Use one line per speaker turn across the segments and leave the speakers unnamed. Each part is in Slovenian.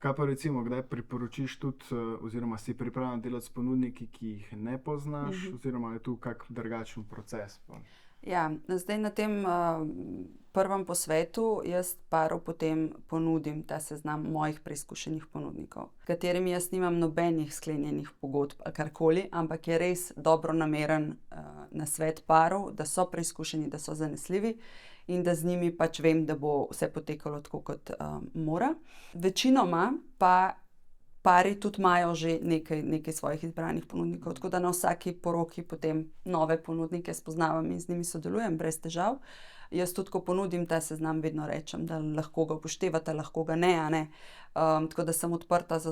Kaj pa recimo, kdaj priporočiš tudi, oziroma si pripravljen delati s ponudniki, ki jih ne poznaš, oziroma je tu kak drugačen proces?
Ja, zdaj na tem prvem posvetu jaz paru potem ponudim ta seznam mojih preizkušenih ponudnikov, katerimi jaz nimam nobenih sklenjenih pogodb ali karkoli, ampak je res dobronameren nasvet parov, da so preizkušeni, da so zanesljivi in da z njimi pač vem, da bo vse potekalo tako, kot mora. Večinoma pa pari tudi imajo že nekaj svojih izbranih ponudnikov, tako da na vsaki poroki potem nove ponudnike spoznavam in z njimi sodelujem brez težav. Jaz tudi, ko ponudim ta seznam, vedno rečem, da lahko ga upoštevate, lahko ga ne, a ne. Tako da sem odprta za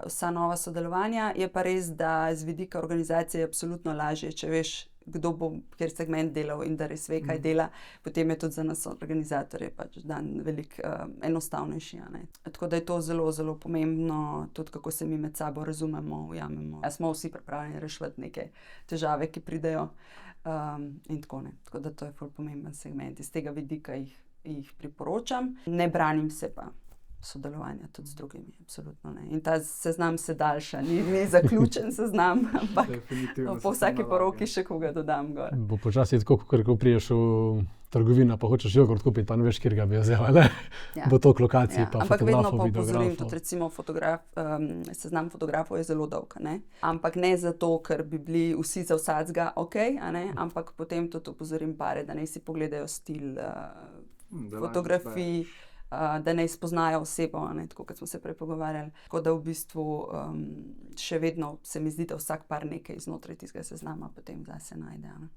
vsa nova sodelovanja. Je pa res, da z vidika organizacije je absolutno lažje, če veš, kdo bo kjer segment delal in da res ve, kaj dela, potem je tudi za nas organizatorje pač dan veliko enostavnejši, a ne. Tako da je to zelo, zelo pomembno, tudi kako se mi med sabo razumemo, ujamemo. Smo vsi pripravljeni reševati neke težave, ki pridejo, in tako ne. Tako da to je ful pomemben segment. Iz tega vidika jih priporočam. Ne branim se pa sodelovanja tudi z drugimi, absolutno ne. In ta seznam se daljša, ni zaključen seznam, ampak po vsaki poroki še koga dodam gor.
Bo počasi tako, ko prideš v trgovino, pa hočeš jogurt kupiti, pa ne veš, kjer ga bi vzel, ne?
Ja.
Bo toliko lokacij, pa
ampak vedno
fotografov,
pa opozorim,
videografov.
tudi recimo seznam fotografov je zelo dolg, a ne. Ampak ne zato, ker bi bili vsi za vsakega okej, a ne, ampak potem tudi opozorim pare, da naj si pogledajo stil fotografij, da naj spoznajo osebo, a ne, tako kot smo se prej pogovarjali. Tako da v bistvu še vedno se mi zdi, da vsak par nekaj znotraj tistega seznama potem zase najde, a ne.